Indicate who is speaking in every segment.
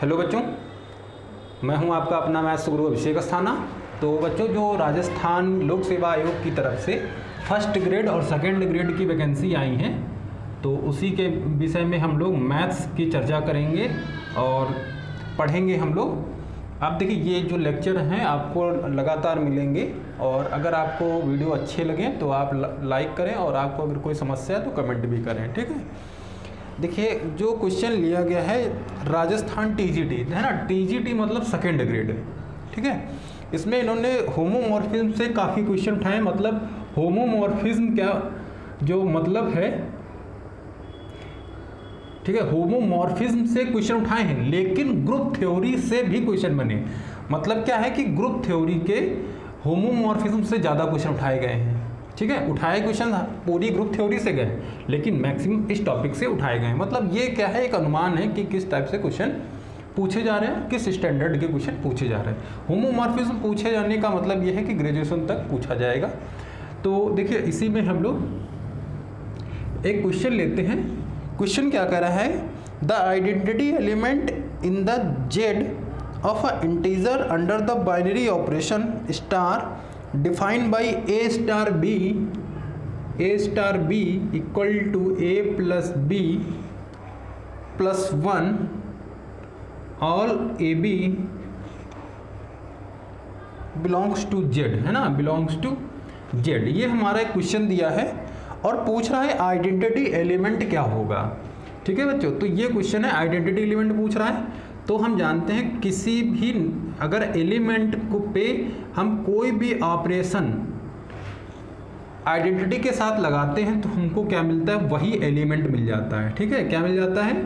Speaker 1: Hello बच्चों, मैं हूं आपका अपना मैथ्स गुरु अभिषेक अस्थाना। तो बच्चों, जो राजस्थान लोक सेवा आयोग की तरफ से फर्स्ट ग्रेड और सेकंड ग्रेड की वैकेंसी आई हैं, तो उसी के विषय में हम लोग मैथ्स की चर्चा करेंगे और पढ़ेंगे हम लोग। आप देखिए, ये जो लेक्चर हैं आपको लगातार मिलेंगे और अगर आपको वीडियो अच्छे लगें तो आप लाइक करें और आपको अगर कोई समस्या है तो कमेंट भी करें, ठीक है। देखिए, जो क्वेश्चन लिया गया है राजस्थान टीजीटी है ना, टीजीटी मतलब सेकेंड ग्रेड, ठीक है। इसमें इन्होंने होमोमॉर्फिज्म से काफ़ी क्वेश्चन उठाए। मतलब होमोमॉर्फिज्म क्या जो मतलब है, ठीक है, होमोमॉर्फिज्म से क्वेश्चन उठाए हैं, लेकिन ग्रुप थ्योरी से भी क्वेश्चन बने। मतलब क्या है कि ग्रुप थ्योरी के होमोमॉर्फिज्म से ज़्यादा क्वेश्चन उठाए गए हैं, ठीक है। उठाए क्वेश्चन पूरी ग्रुप थ्योरी से गए, लेकिन मैक्सिमम इस टॉपिक से उठाए गए हैं। मतलब ये क्या है, एक अनुमान है कि किस टाइप से क्वेश्चन पूछे जा रहे हैं, किस स्टैंडर्ड के क्वेश्चन पूछे जा रहे हैं। होमोमॉर्फिज्म पूछे जाने का मतलब ये है कि ग्रेजुएशन तक पूछा जाएगा। तो देखिए, इसी में हम लोग एक क्वेश्चन लेते हैं। क्वेश्चन क्या कह रहा है, the identity element in the Z of a integer under the binary operation star defined by A star B equal to A plus B plus 1 all A B belongs to Z, है ना, belongs to Z. ये हमारा एक question दिया है और पूछ रहा है आइडेंटिटी एलिमेंट क्या होगा, ठीक है बच्चों। तो ये क्वेश्चन है, आइडेंटिटी एलिमेंट पूछ रहा है। तो हम जानते हैं किसी भी अगर एलिमेंट को पे हम कोई भी ऑपरेशन आइडेंटिटी के साथ लगाते हैं तो हमको क्या मिलता है, वही एलिमेंट मिल जाता है, ठीक है। क्या मिल जाता है,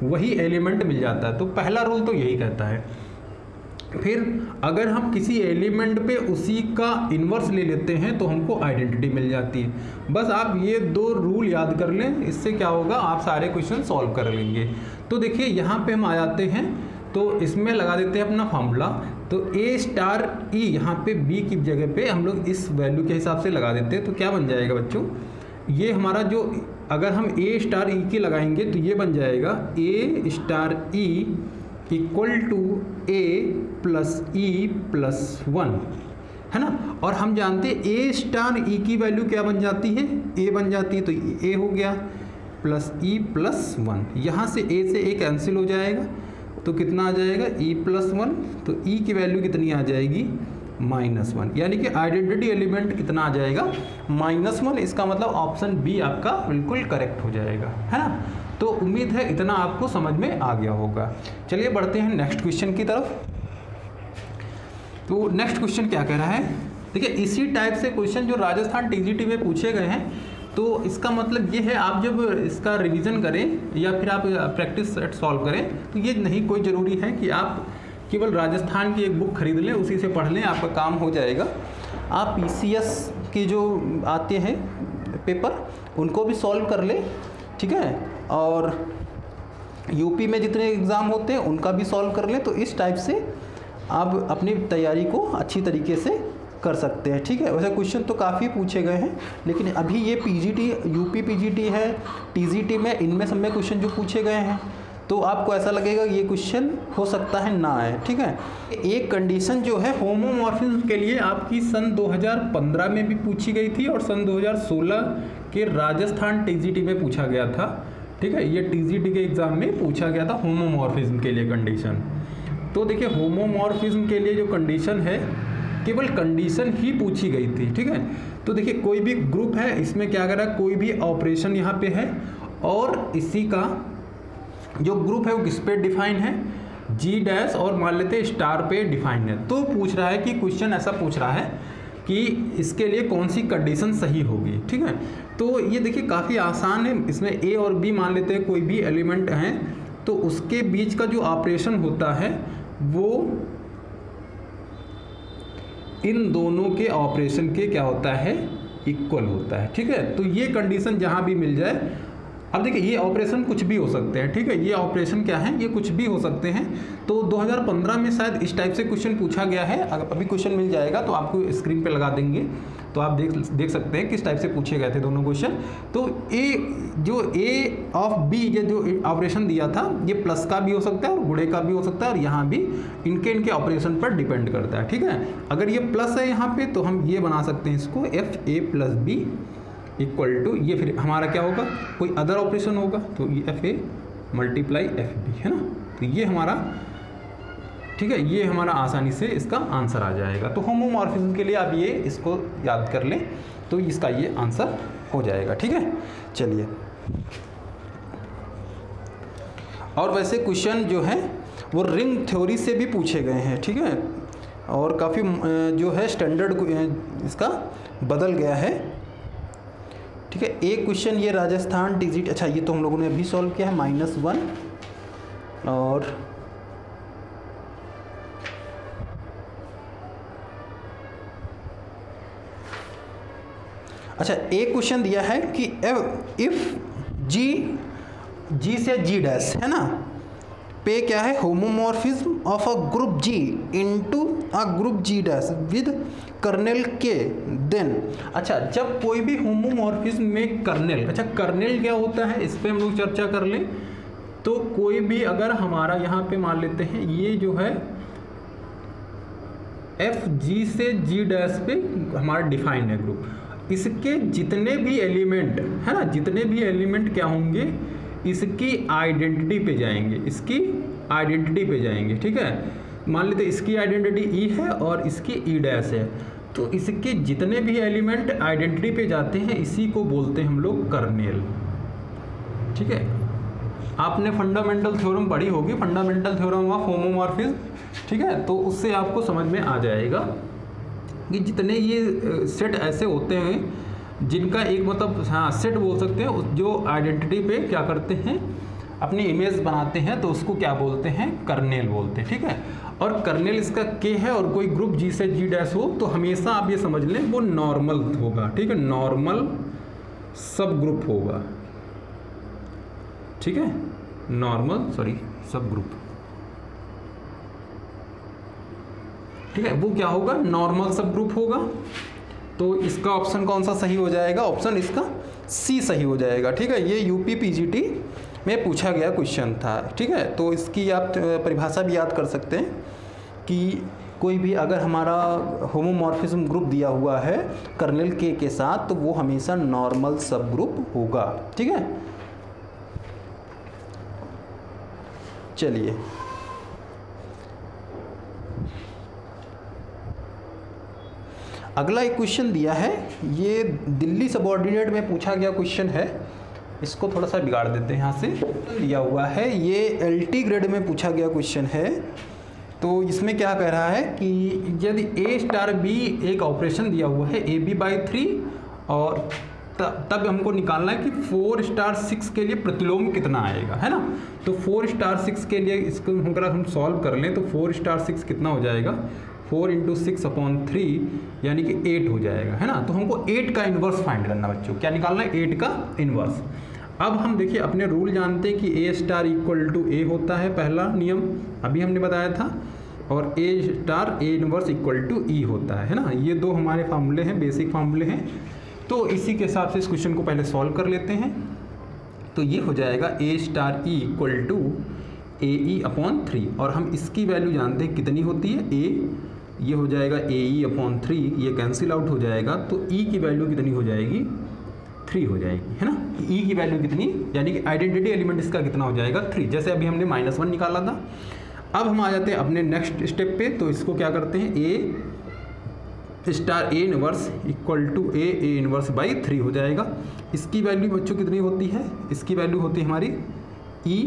Speaker 1: वही एलिमेंट मिल जाता है। तो पहला रूल तो यही कहता है। फिर अगर हम किसी एलिमेंट पे उसी का इन्वर्स ले लेते हैं तो हमको आइडेंटिटी मिल जाती है। बस आप ये दो रूल याद कर लें, इससे क्या होगा, आप सारे क्वेश्चन सॉल्व कर लेंगे। तो देखिए, यहाँ पे हम आ जाते हैं, तो इसमें लगा देते हैं अपना फार्मूला। तो ए स्टार ई, यहाँ पे बी की जगह पे हम लोग इस वैल्यू के हिसाब से लगा देते हैं। तो क्या बन जाएगा बच्चों, ये हमारा जो, अगर हम ए स्टार ई की लगाएंगे तो ये बन जाएगा a star e equal to A plus e plus 1, है ना। और हम जानते हैं ए स्टार ई की वैल्यू क्या बन जाती है, ए बन जाती है। तो ए हो गया प्लस ई प्लस 1, यहाँ से ए से ए कैंसिल हो जाएगा तो कितना आ जाएगा, ई प्लस 1। तो ई की वैल्यू कितनी आ जाएगी, -1। यानी कि आइडेंटिटी एलिमेंट कितना आ जाएगा, -1। इसका मतलब ऑप्शन बी आपका बिल्कुल करेक्ट हो जाएगा, है ना। तो उम्मीद है इतना आपको समझ में आ गया होगा। चलिए बढ़ते हैं नेक्स्ट क्वेश्चन की तरफ। तो नेक्स्ट क्वेश्चन क्या कह रहा है, देखिए, इसी टाइप से क्वेश्चन जो राजस्थान टीजीटी में पूछे गए हैं, तो इसका मतलब ये है, आप जब इसका रिवीजन करें या फिर आप प्रैक्टिस सेट सॉल्व करें तो ये नहीं कोई ज़रूरी है कि आप केवल राजस्थान की एक बुक खरीद लें, उसी से पढ़ लें, आपका काम हो जाएगा। आप पीसीएस की जो आते हैं पेपर, उनको भी सॉल्व कर लें, ठीक है। और यूपी में जितने एग्ज़ाम होते हैं उनका भी सॉल्व कर लें। तो इस टाइप से आप अपनी तैयारी को अच्छी तरीके से कर सकते हैं, ठीक है। वैसे क्वेश्चन तो काफ़ी पूछे गए हैं, लेकिन अभी ये पीजीटी, यूपी पीजीटी है, टीजीटी में, इनमें सब में क्वेश्चन जो पूछे गए हैं, तो आपको ऐसा लगेगा ये क्वेश्चन हो सकता है ना आए, ठीक है। एक कंडीशन जो है होमोमॉर्फिज्म के लिए आपकी सन 2015 में भी पूछी गई थी और सन 2016 के राजस्थान टीजीटी में पूछा गया था, ठीक है। ये टीजीटी के एग्ज़ाम में पूछा गया था होमोमॉर्फिज्म के लिए कंडीशन। तो देखिए, होमोमॉर्फिज्म के लिए जो कंडीशन है, केवल कंडीशन ही पूछी गई थी, ठीक है। तो देखिए, कोई भी ग्रुप है, इसमें क्या कर रहा है, कोई भी ऑपरेशन यहाँ पे है और इसी का जो ग्रुप है वो किस पे डिफाइन है, जी डैश, और मान लेते हैं स्टार पे डिफाइन है। तो पूछ रहा है कि क्वेश्चन ऐसा पूछ रहा है कि इसके लिए कौन सी कंडीशन सही होगी, ठीक है। तो ये देखिए काफ़ी आसान है। इसमें ए और बी मान लेते हैं कोई भी एलिमेंट हैं, तो उसके बीच का जो ऑपरेशन होता है वो इन दोनों के ऑपरेशन के क्या होता है, इक्वल होता है, ठीक है। तो ये कंडीशन जहाँ भी मिल जाए, अब देखिए ये ऑपरेशन कुछ भी हो सकते हैं, ठीक है। ये ऑपरेशन क्या है, ये कुछ भी हो सकते हैं। तो 2015 में शायद इस टाइप से क्वेश्चन पूछा गया है। अगर अभी क्वेश्चन मिल जाएगा तो आपको स्क्रीन पे लगा देंगे। तो आप देख सकते हैं किस टाइप से पूछे गए थे दोनों क्वेश्चन। तो ए ऑफ बी ये जो ऑपरेशन दिया था ये प्लस का भी हो सकता है और गुणे का भी हो सकता है, और यहाँ भी इनके ऑपरेशन पर डिपेंड करता है। ठीक है, अगर ये प्लस है यहाँ पे तो हम ये बना सकते हैं इसको F A plus B equal to, ये फिर हमारा क्या होगा, कोई अदर ऑपरेशन होगा तो ये F A multiply F B है ना। तो ये हमारा, ठीक है, ये हमारा आसानी से इसका आंसर आ जाएगा। तो होमोमॉर्फिज्म के लिए आप ये इसको याद कर लें तो इसका ये आंसर हो जाएगा। ठीक है, चलिए। और वैसे क्वेश्चन जो है वो रिंग थ्योरी से भी पूछे गए हैं। ठीक है, और काफ़ी जो है स्टैंडर्ड इसका बदल गया है। ठीक है, एक क्वेश्चन ये राजस्थान डिजिट, अच्छा ये तो हम लोगों ने अभी सॉल्व किया है, -1। और अच्छा एक क्वेश्चन दिया है कि इफ जी से जी डैश है ना, पे क्या है, homomorphism of a group G into a group G dash with kernel K, then, अच्छा जब कोई भी होमोमॉर्फिज्म में कर्नेल, अच्छा कर्नेल क्या होता है इस पे हम लोग चर्चा कर लें। तो कोई भी अगर हमारा यहाँ पे मान लेते हैं ये जो है एफ जी से जी डैश पे हमारा डिफाइन है ग्रुप, इसके जितने भी एलिमेंट है ना, जितने भी एलिमेंट क्या होंगे, इसकी आइडेंटिटी पे जाएंगे, इसकी आइडेंटिटी पे जाएंगे। ठीक है, मान लेते इसकी आइडेंटिटी ई है और इसकी ई डैश है, तो इसके जितने भी एलिमेंट आइडेंटिटी पे जाते हैं इसी को बोलते हैं हम लोग कर्नेल। ठीक है, आपने फंडामेंटल थ्योरम पढ़ी होगी, फंडामेंटल थ्योरम ऑफ होमोमॉर्फिज्म। ठीक है, तो उससे आपको समझ में आ जाएगा कि जितने ये सेट ऐसे होते हैं जिनका एक मतलब, हाँ सेट बोल सकते हैं, जो आइडेंटिटी पे क्या करते हैं, अपनी इमेज बनाते हैं, तो उसको क्या बोलते हैं, कर्नेल बोलते हैं। ठीक है, और कर्नेल इसका के है और कोई ग्रुप जी से जी डैश हो तो हमेशा आप ये समझ लें वो नॉर्मल होगा। ठीक है, नॉर्मल सब ग्रुप होगा। ठीक है, नॉर्मल सब ग्रुप, ठीक है, वो क्या होगा, नॉर्मल सब ग्रुप होगा। तो इसका ऑप्शन कौन सा सही हो जाएगा, ऑप्शन इसका सी सही हो जाएगा। ठीक है, ये यूपी पीजीटी में पूछा गया क्वेश्चन था। ठीक है, तो इसकी आप परिभाषा भी याद कर सकते हैं कि कोई भी अगर हमारा होमोमॉर्फिज्म ग्रुप दिया हुआ है कर्नेल के साथ तो वो हमेशा नॉर्मल सब ग्रुप होगा। ठीक है, चलिए अगला एक क्वेश्चन दिया है, ये दिल्ली सबऑर्डिनेट में पूछा गया क्वेश्चन है, इसको थोड़ा सा बिगाड़ देते हैं। यहाँ से दिया हुआ है, ये एलटी ग्रेड में पूछा गया क्वेश्चन है। तो इसमें क्या कह रहा है कि यदि ए स्टार बी एक ऑपरेशन दिया हुआ है AB/3 और तब हमको निकालना है कि 4 स्टार 6 के लिए प्रतिलोम कितना आएगा, है ना। तो 4 स्टार 6 के लिए इसको अगर हम सॉल्व कर लें तो 4 स्टार 6 कितना हो जाएगा, 4 × 6/3 यानी कि 8 हो जाएगा, है ना। तो हमको 8 का इन्वर्स फाइंड करना बच्चों, क्या निकालना है, 8 का इन्वर्स। अब हम देखिए अपने रूल जानते हैं कि A star equal to A होता है, पहला नियम अभी हमने बताया था, और A star A inverse equal to E होता है ना। ये दो हमारे फार्मूले हैं, बेसिक फार्मूले हैं। तो इसी के हिसाब से इस क्वेश्चन को पहले सॉल्व कर लेते हैं। तो ये हो जाएगा A star E equal to AE/3, और हम इसकी वैल्यू जानते हैं कितनी होती है, A, ये हो जाएगा AE/3, ये कैंसिल आउट हो जाएगा, तो E की वैल्यू कितनी हो जाएगी, 3 हो जाएगी, है ना। E की वैल्यू कितनी, यानी कि आइडेंटिटी एलिमेंट इसका कितना हो जाएगा, 3, जैसे अभी हमने -1 निकाला था। अब हम आ जाते हैं अपने नेक्स्ट स्टेप पे, तो इसको क्या करते हैं, A star A inverse equal to A inverse हो जाएगा। इसकी वैल्यू बच्चों कितनी होती है, इसकी वैल्यू होती है हमारी E,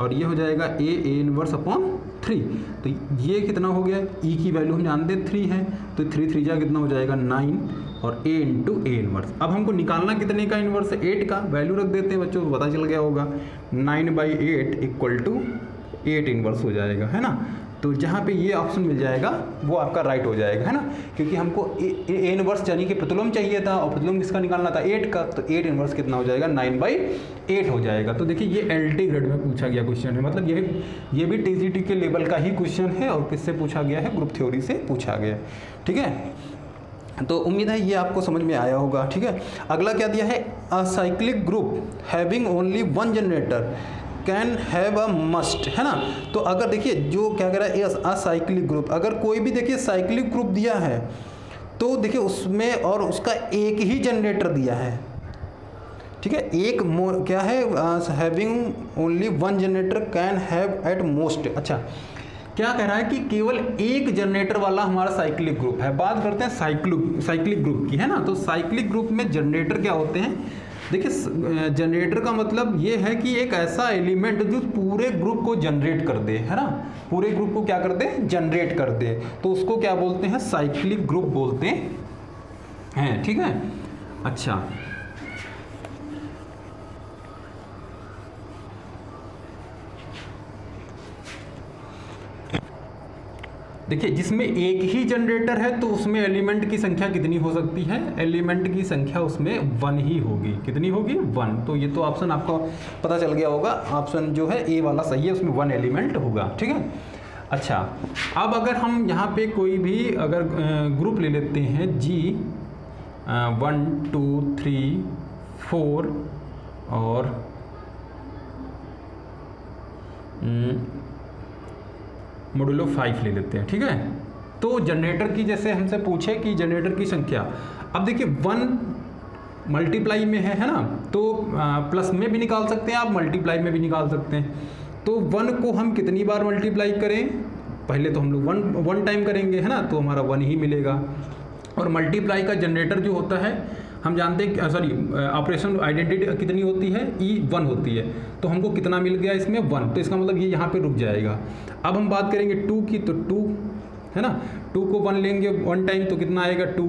Speaker 1: और ये हो जाएगा A इनवर्स/3। तो ये कितना हो गया, E की वैल्यू हम जानते हैं 3 है, तो 3 3 जा कितना हो जाएगा 9, और A × A इनवर्स। अब हमको निकालना कितने का इनवर्स है, 8 का। वैल्यू रख देते हैं बच्चों, पता चल गया होगा, 9/8 इक्वल टू 8 इनवर्स हो जाएगा, है ना। तो जहाँ पे ये ऑप्शन मिल जाएगा वो आपका राइट हो जाएगा, है ना, क्योंकि हमको A इनवर्स यानी कि प्रतिलोम चाहिए था, और प्रतिलोम किसका निकालना था, 8 का। तो 8 इनवर्स कितना हो जाएगा, 9/8 हो जाएगा। तो देखिए ये LT ग्रेड में पूछा गया क्वेश्चन है, मतलब ये भी TGT के लेवल का ही क्वेश्चन है, और किससे पूछा गया है, ग्रुप थ्योरी से पूछा गया, ठीक है।
Speaker 2: तो उम्मीद है ये आपको समझ में आया होगा। ठीक है, अगला क्या दिया है, a cyclic group having only one generator can have a must, है ना। तो अगर देखिए जो क्या कह रहा है, अ साइक्लिक ग्रुप, अगर कोई भी देखिए साइक्लिक ग्रुप दिया है तो देखिए उसमें और उसका एक ही जनरेटर दिया है, ठीक है, एक क्या है, having only one generator can have at most. अच्छा, क्या कह रहा है कि केवल एक जनरेटर वाला हमारा साइक्लिक ग्रुप है। बात करते हैं साइक्लिक ग्रुप की, है ना। तो साइक्लिक ग्रुप में जनरेटर क्या होते हैं, देखिए जनरेटर का मतलब ये है कि एक ऐसा एलिमेंट जो पूरे ग्रुप को जनरेट कर दे, है ना, पूरे ग्रुप को क्या कर दे, जनरेट कर दे, तो उसको क्या बोलते हैं, साइक्लिक ग्रुप बोलते हैं। ठीक है, अच्छा, देखिए जिसमें एक ही जनरेटर है तो उसमें एलिमेंट की संख्या कितनी हो सकती है, एलिमेंट की संख्या उसमें 1 ही होगी। कितनी होगी, 1। तो ये तो ऑप्शन आपको पता चल गया होगा, ऑप्शन जो है ए वाला सही है, उसमें 1 एलिमेंट होगा। ठीक है, अच्छा, अब अगर हम यहाँ पे कोई भी अगर ग्रुप ले लेते हैं जी 1 2 3 4 और मॉडुलो 5 ले लेते हैं। ठीक है, तो जनरेटर की जैसे हमसे पूछे कि जनरेटर की संख्या, अब देखिए 1 मल्टीप्लाई में है ना, तो प्लस में भी निकाल सकते हैं आप, मल्टीप्लाई में भी निकाल सकते हैं। तो 1 को हम कितनी बार मल्टीप्लाई करें, पहले तो हम लोग 1 टाइम करेंगे, है ना, तो हमारा 1 ही मिलेगा। और मल्टीप्लाई का जनरेटर जो होता है हम जानते हैं, सॉरी ऑपरेशन आइडेंटिटी कितनी होती है, E1 होती है, तो हमको कितना मिल गया इसमें 1, तो इसका मतलब ये यहाँ पे रुक जाएगा। अब हम बात करेंगे 2 की, तो 2 है ना, 2 को 1 लेंगे 1 टाइम तो कितना आएगा 2,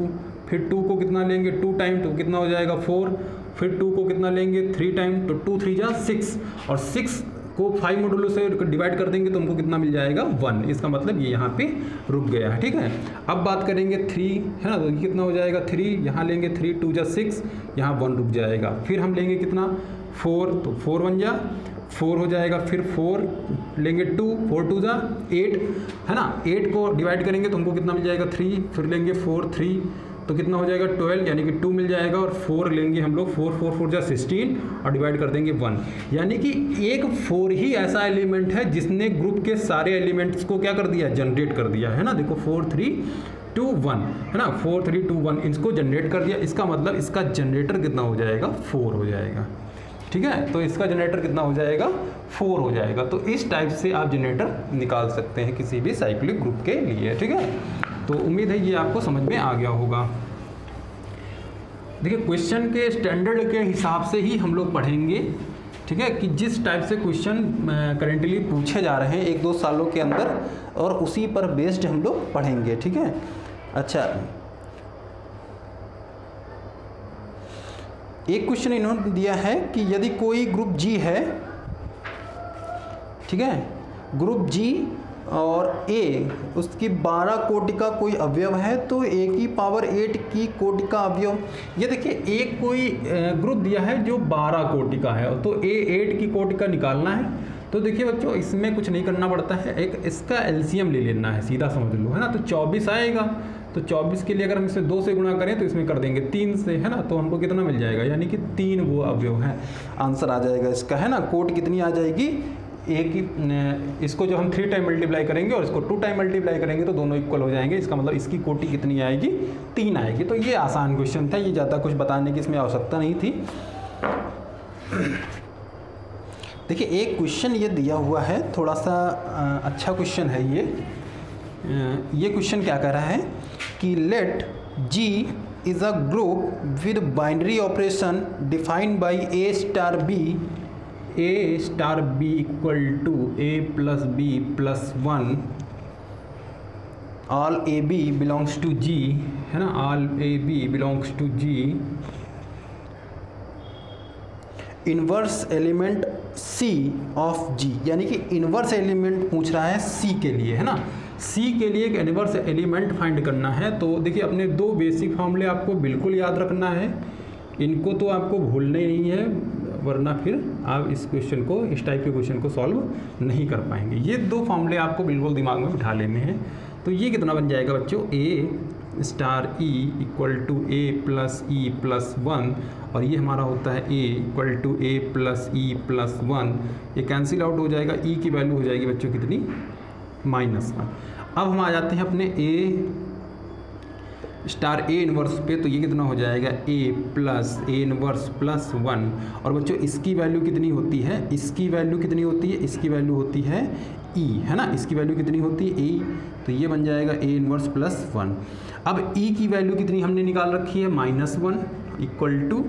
Speaker 2: फिर 2 को कितना लेंगे 2 टाइम तो कितना हो जाएगा 4, फिर 2 को कितना लेंगे 3 टाइम तो 2 3 जा 6, और 6 को 5 मॉडुलो से डिवाइड कर देंगे तो हमको कितना मिल जाएगा 1, इसका मतलब ये यहाँ पे रुक गया है। ठीक है, अब बात करेंगे 3, है ना, तो ये कितना हो जाएगा 3, यहाँ लेंगे 3 2 जा 6, यहाँ 1 रुक जाएगा। फिर हम लेंगे कितना 4, तो 4 1 जा 4 हो जाएगा, फिर 4 लेंगे 2 4 2 जा 8, है ना, 8 को डिवाइड करेंगे तो हमको कितना मिल जाएगा 3, फिर लेंगे 4 3 तो कितना हो जाएगा 12, यानी कि 2 मिल जाएगा, और 4 लेंगे हम लोग 4 4 4 जा 16 और डिवाइड कर देंगे 1, यानी कि एक 4 ही ऐसा एलिमेंट है जिसने ग्रुप के सारे एलिमेंट्स को क्या कर दिया, जनरेट कर दिया, है ना। देखो 4 3 2 1, है ना, 4 3 2 1 इसको जनरेट कर दिया, इसका मतलब इसका जनरेटर कितना हो जाएगा 4 हो जाएगा। ठीक है, तो इसका जनरेटर कितना हो जाएगा 4 हो जाएगा। तो इस टाइप से आप जनरेटर निकाल सकते हैं किसी भी साइक्लिक ग्रुप के लिए। ठीक है, तो उम्मीद है ये आपको समझ में आ गया होगा। देखिए क्वेश्चन के स्टैंडर्ड के हिसाब से ही हम लोग पढ़ेंगे, ठीक है, कि जिस टाइप से क्वेश्चन करेंटली पूछे जा रहे हैं 1-2 सालों के अंदर, और उसी पर बेस्ड हम लोग पढ़ेंगे। ठीक है, अच्छा, एक क्वेश्चन इन्होंने दिया है कि यदि कोई ग्रुप जी है, ठीक है, ग्रुप जी और ए उसकी 12 कोटि का कोई अवयव है तो ए की पावर 8 की कोटि का अवयव, ये देखिए एक कोई ग्रुप दिया है जो 12 कोटि का है, तो ए 8 की कोटि का निकालना है। तो देखिए बच्चों इसमें कुछ नहीं करना पड़ता है, एक इसका एलसीएम ले लेना है, सीधा समझ लो, है ना। तो 24 आएगा, तो 24 के लिए अगर हम इसमें 2 से गुणा करें तो इसमें कर देंगे 3 से, है ना, तो हमको कितना मिल जाएगा, यानी कि 3 वो अवयव है, आंसर आ जाएगा इसका, है ना। कोट कितनी आ जाएगी, एक ही, इसको जो हम 3 टाइम मल्टीप्लाई करेंगे और इसको 2 टाइम मल्टीप्लाई करेंगे तो दोनों इक्वल हो जाएंगे, इसका मतलब इसकी कोटि कितनी आएगी 3 आएगी। तो ये आसान क्वेश्चन था, ये ज़्यादा कुछ बताने की इसमें आवश्यकता नहीं थी। देखिए एक क्वेश्चन ये दिया हुआ है, थोड़ा सा अच्छा क्वेश्चन है ये क्वेश्चन क्या कह रहा है कि let G is a group with binary operation defined by A star B equal to A plus B plus 1, all A B belongs to G, है ना, all A B belongs to G, inverse element c of G, यानी कि inverse element पूछ रहा है सी के लिए, है ना। सी के लिए एक इनवर्स एलिमेंट फाइंड करना है। तो देखिए अपने 2 बेसिक फॉर्मूले आपको बिल्कुल याद रखना है, इनको तो आपको भूलना ही नहीं है, वरना फिर आप इस क्वेश्चन को, इस टाइप के क्वेश्चन को सॉल्व नहीं कर पाएंगे। ये 2 फॉर्मूले आपको बिल्कुल दिमाग में बिठा लेने हैं। तो ये कितना बन जाएगा बच्चों, a
Speaker 1: star e equal to A plus e plus 1, और ये हमारा होता है a equal to A plus e plus 1, ये कैंसिल आउट हो जाएगा, ई की वैल्यू हो जाएगी बच्चों कितनी, -1। अब हम आ जाते हैं अपने ए स्टार ए इनवर्स पे, तो ये कितना हो जाएगा ए प्लस ए इनवर्स प्लस 1, और बच्चों इसकी वैल्यू कितनी होती है, इसकी वैल्यू कितनी होती है, इसकी वैल्यू होती है ई, है ना, इसकी वैल्यू कितनी होती है ई, तो ये बन जाएगा ए इनवर्स प्लस 1। अब ई की वैल्यू कितनी हमने निकाल रखी है, -1 equal to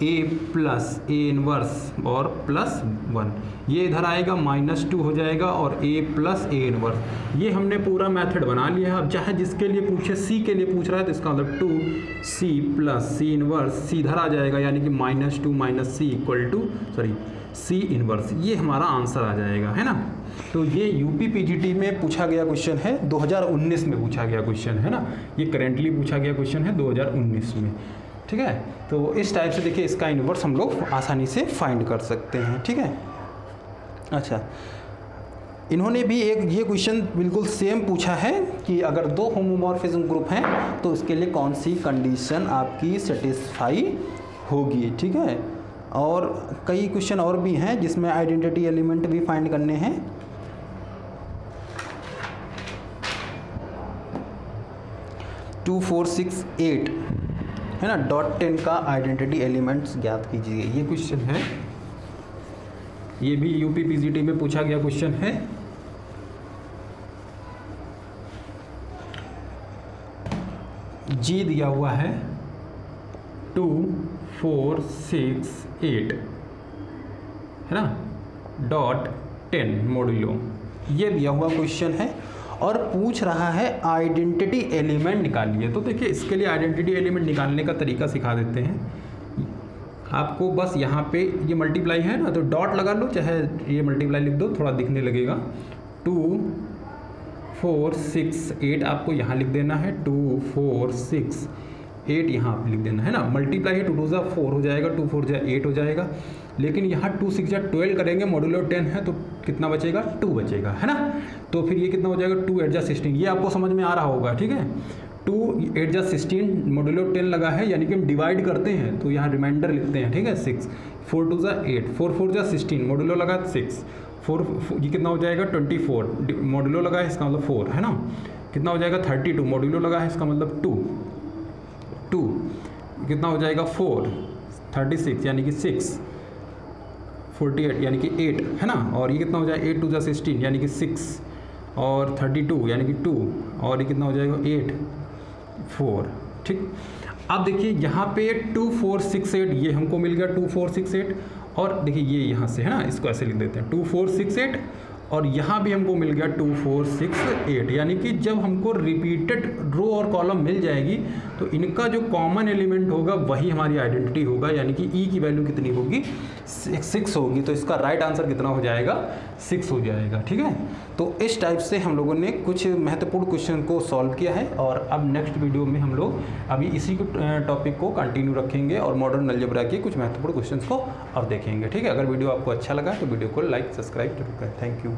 Speaker 1: A plus A inverse और प्लस 1, ये इधर आएगा -2 हो जाएगा, और ए प्लस ए इनवर्स, ये हमने पूरा मेथड बना लिया है। अब चाहे जिसके लिए पूछे, सी के लिए पूछ रहा है तो इसका मतलब 2c प्लस सी इनवर्स, सी इधर आ जाएगा, यानी कि -2 minus C equal to C inverse, ये हमारा आंसर आ जाएगा, है ना। तो ये यूपी पीजीटी में पूछा गया क्वेश्चन है, 2019 में पूछा गया क्वेश्चन है ना, ये करेंटली पूछा गया क्वेश्चन है 2019 में, ठीक है। तो इस टाइप से देखिए इसका इनवर्स हम लोग आसानी से फाइंड कर सकते हैं, ठीक है। अच्छा, इन्होंने भी एक ये क्वेश्चन बिल्कुल सेम पूछा है कि अगर 2 होमोमॉर्फिज्म ग्रुप हैं तो उसके लिए कौन सी कंडीशन आपकी सेटिस्फाई होगी, ठीक है। और कई क्वेश्चन और भी हैं जिसमें आइडेंटिटी एलिमेंट भी फाइंड करने हैं। टू 4 6 8 है ना, .10 का आइडेंटिटी एलिमेंट्स ज्ञात कीजिए, ये क्वेश्चन है, ये भी यूपी पीजीटी में पूछा गया क्वेश्चन है। जी दिया हुआ है 2 4 6 8 है ना, .10 मॉड्यूलो, ये दिया हुआ क्वेश्चन है और पूछ रहा है आइडेंटिटी एलिमेंट निकालिए। तो देखिए इसके लिए आइडेंटिटी एलिमेंट निकालने का तरीका सिखा देते हैं आपको। बस यहाँ पे ये मल्टीप्लाई है ना, तो डॉट लगा लो, चाहे ये मल्टीप्लाई लिख दो, थोड़ा दिखने लगेगा। 2 4 6 8 आपको यहाँ लिख देना है, 2 4 6 8 यहाँ आप लिख देना है ना। मल्टीप्लाई है, 2 2 जा 4 हो जाएगा, 2 4 जा 8 हो जाएगा, लेकिन यहाँ 2 6 जा 12 करेंगे, मॉड्यूलो 10 है तो कितना बचेगा, 2 बचेगा, है ना। तो फिर ये कितना हो जाएगा, 2 8 जा 16, ये आपको समझ में आ रहा होगा, ठीक है। 2 8 जा 16 मॉड्यूलो 10 लगा है, यानी कि हम डिवाइड करते हैं तो यहाँ रिमाइंडर लिखते हैं, ठीक है। 6 4 2 जा 8, 4 4 जा 16, मॉड्यूलो लगा 6, 4 ये कितना हो जाएगा 24, मॉड्यूलो लगा है इसका मतलब 4, है ना। कितना हो जाएगा 32, मॉड्यूलो लगा है इसका मतलब 2 कितना हो जाएगा 4, 36 यानी कि 6, 48 यानी कि 8, है ना। और ये कितना हो जाएगा 8 2 जा 16 यानी कि 6, और 32 यानी कि 2, और ये कितना हो जाएगा 8 4, ठीक। अब देखिए यहाँ पे 2 4 6 8 ये हमको मिल गया 2 4 6 8, और देखिए ये यहाँ से है ना, इसको ऐसे लिख देते हैं 2 4 6 8, और यहाँ भी हमको मिल गया 2 4 6 8, यानी कि जब हमको रिपीटेड रो और कॉलम मिल जाएगी तो इनका जो कॉमन एलिमेंट होगा वही हमारी आइडेंटिटी होगा, यानी कि ई की वैल्यू कितनी होगी 6 होगी। तो इसका राइट आंसर कितना हो जाएगा 6 हो जाएगा, ठीक है। तो इस टाइप से हम लोगों ने कुछ महत्वपूर्ण क्वेश्चन को सॉल्व किया है, और अब नेक्स्ट वीडियो में हम लोग अभी इसी टॉपिक को कंटिन्यू रखेंगे और मॉडर्न अलजेब्रा के कुछ महत्वपूर्ण क्वेश्चन को और देखेंगे, ठीक है। अगर वीडियो आपको अच्छा लगा तो वीडियो को लाइक सब्सक्राइब जरूर करें। Thank you.